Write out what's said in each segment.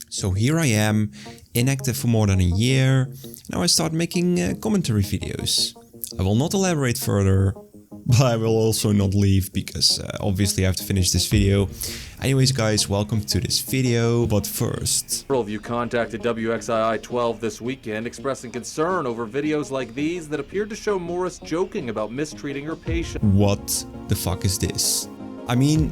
So here I am, inactive for more than a year. Now I start making commentary videos. I will not elaborate further, but I will also not leave because obviously I have to finish this video. Anyways guys, welcome to this video, but first... Several of you contacted WXII 12 this weekend expressing concern over videos like these that appeared to show Morris joking about mistreating her patient. What the fuck is this? I mean,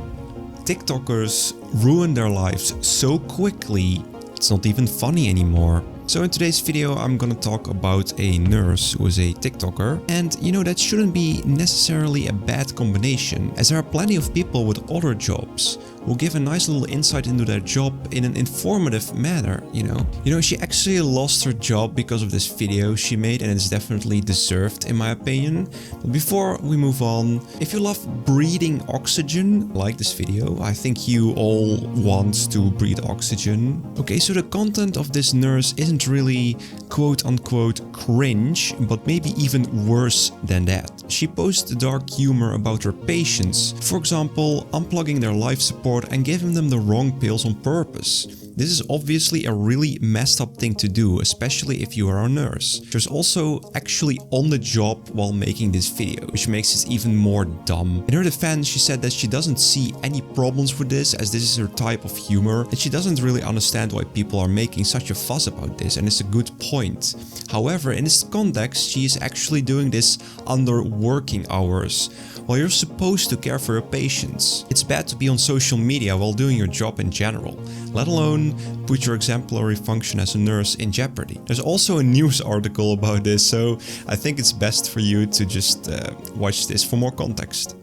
TikTokers ruin their lives so quickly, it's not even funny anymore. So in today's video I'm gonna talk about a nurse who is a TikToker, and you know, that shouldn't be necessarily a bad combination, as there are plenty of people with other jobs who give a nice little insight into their job in an informative manner, you know. She actually lost her job because of this video she made, and it's definitely deserved in my opinion. But before we move on, if you love breathing oxygen, like this video. I think you all want to breathe oxygen. Okay, so the content of this nurse isn't really quote-unquote cringe, but maybe even worse than that. She posts dark humor about her patients, for example, unplugging their life support and giving them the wrong pills on purpose. This is obviously a really messed up thing to do, especially if you are a nurse. She was also actually on the job while making this video, which makes it even more dumb. In her defense, she said that she doesn't see any problems with this, as this is her type of humor, and she doesn't really understand why people are making such a fuss about this, and it's a good point. However, in this context, she is actually doing this under working hours, while you're supposed to care for your patients. It's bad to be on social media while doing your job in general, let alone put your exemplary function as a nurse in jeopardy. There's also a news article about this, so I think it's best for you to just watch this for more context.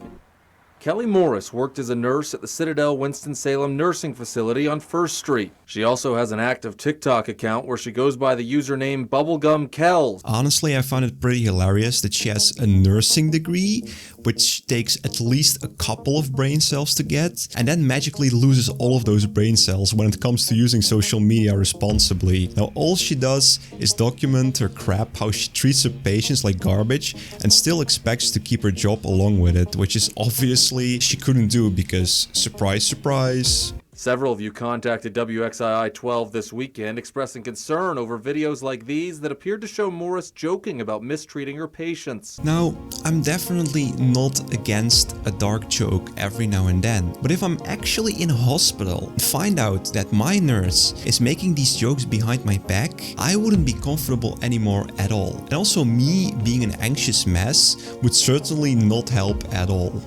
Kelly Morris worked as a nurse at the Citadel Winston-Salem nursing facility on 1st Street. She also has an active TikTok account where she goes by the username BubblegumKels. Honestly, I find it pretty hilarious that she has a nursing degree, which takes at least a couple of brain cells to get, and then magically loses all of those brain cells when it comes to using social media responsibly. Now all she does is document her crap, how she treats her patients like garbage, and still expects to keep her job along with it, which is obviously she couldn't do because, surprise, surprise. Several of you contacted WXII 12 this weekend expressing concern over videos like these that appeared to show Morris joking about mistreating her patients. Now, I'm definitely not against a dark joke every now and then, but if I'm actually in a hospital and find out that my nurse is making these jokes behind my back, I wouldn't be comfortable anymore at all. And also, me being an anxious mess would certainly not help at all.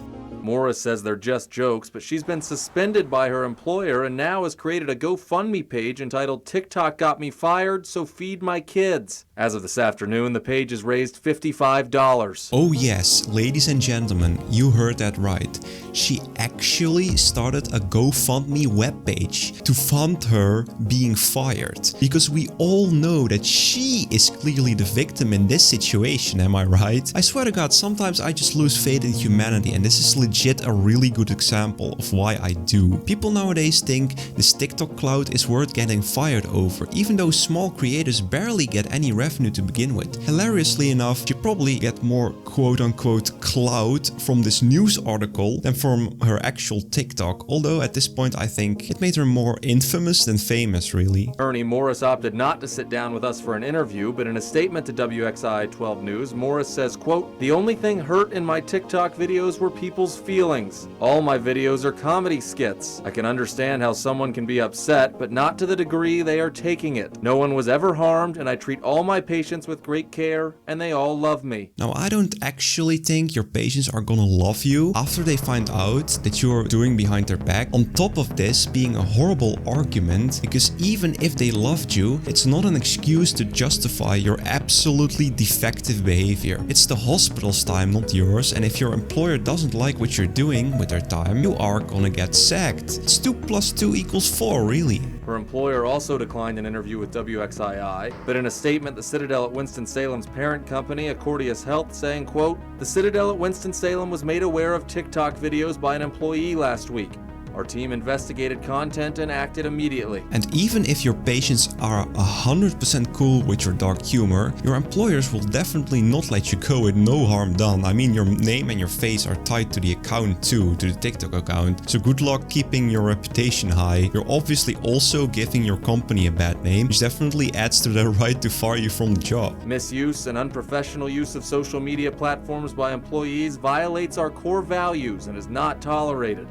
Morris says they're just jokes, but she's been suspended by her employer and now has created a GoFundMe page entitled "TikTok Got Me Fired, So Feed My Kids." As of this afternoon, the page has raised $55. Oh yes, ladies and gentlemen, you heard that right. She actually started a GoFundMe webpage to fund her being fired. Because we all know that she is clearly the victim in this situation, am I right? I swear to God, sometimes I just lose faith in humanity, and this is legit a really good example of why I do. People nowadays think this TikTok clout is worth getting fired over, even though small creators barely get any revenue to begin with. Hilariously enough, she probably get more quote-unquote clout from this news article than from her actual TikTok, although at this point I think it made her more infamous than famous, really. Attorney Morris opted not to sit down with us for an interview, but in a statement to WXII 12 News, Morris says, quote, "The only thing hurt in my TikTok videos were people's feelings. All my videos are comedy skits. I can understand how someone can be upset, but not to the degree they are taking it. No one was ever harmed, and I treat all my patients with great care, and they all love me." Now, I don't actually think your patients are gonna love you after they find out that you're doing behind their back. On top of this being a horrible argument, because even if they loved you, it's not an excuse to justify your absolutely defective behavior. It's the hospital's time, not yours, and if your employer doesn't like what you're doing with their time, you are gonna get sacked. It's 2 + 2 = 4, really. Her employer also declined an interview with WXII, but in a statement, the Citadel at Winston-Salem's parent company, Accordius Health, saying, quote, "The Citadel at Winston-Salem was made aware of TikTok videos by an employee last week. Our team investigated content and acted immediately. And even if your patients are 100% cool with your dark humor, your employers will definitely not let you go with no harm done. I mean, your name and your face are tied to the account too, to the TikTok account. So good luck keeping your reputation high. You're obviously also giving your company a bad name, which definitely adds to their right to fire you from the job. Misuse and unprofessional use of social media platforms by employees violates our core values and is not tolerated.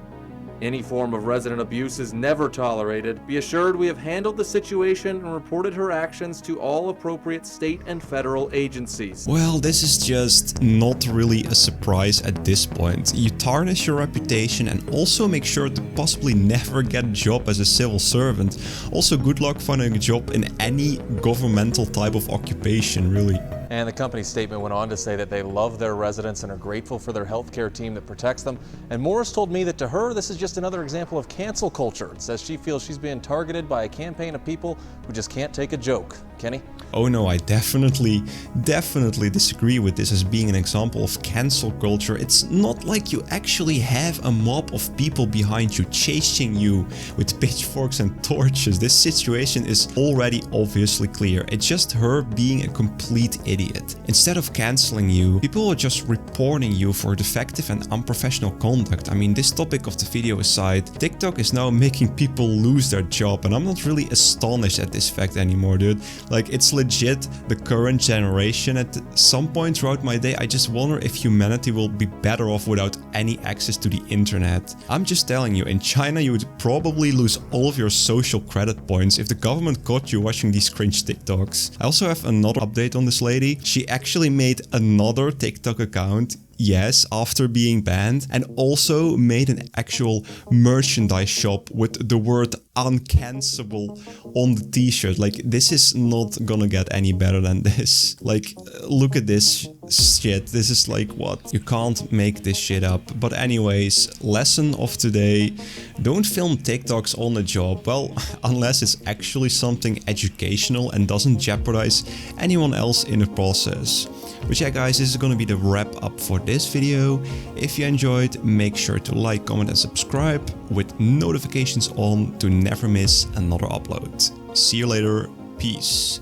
Any form of resident abuse is never tolerated. Be assured we have handled the situation and reported her actions to all appropriate state and federal agencies. Well, this is just not really a surprise at this point. You tarnish your reputation and also make sure to possibly never get a job as a civil servant. Also, good luck finding a job in any governmental type of occupation, really. And the company's statement went on to say that they love their residents and are grateful for their healthcare team that protects them. And Morris told me that to her, this is just another example of cancel culture. It says she feels she's being targeted by a campaign of people who just can't take a joke. Kenny? Oh no, I definitely disagree with this as being an example of cancel culture. It's not like you actually have a mob of people behind you chasing you with pitchforks and torches. This situation is already obviously clear. It's just her being a complete idiot. Instead of canceling you, people are just reporting you for defective and unprofessional conduct. I mean, this topic of the video aside, TikTok is now making people lose their job, and I'm not really astonished at this fact anymore, dude. Like, it's legit the current generation. At some point throughout my day, I just wonder if humanity will be better off without any access to the internet. I'm just telling you, in China you would probably lose all of your social credit points if the government caught you watching these cringe TikToks. I also have another update on this lady. She actually made another TikTok account, yes, after being banned, and also made an actual merchandise shop with the word uncancelable on the t-shirt. Like, this is not gonna get any better than this. Like, look at this shit. This is like, what? You can't make this shit up. But anyways, lesson of today: don't film TikToks on the job. Well, unless it's actually something educational and doesn't jeopardize anyone else in the process. But yeah guys, this is gonna be the wrap up for this video. If you enjoyed, make sure to like, comment and subscribe with notifications on to never miss another upload. See you later, peace.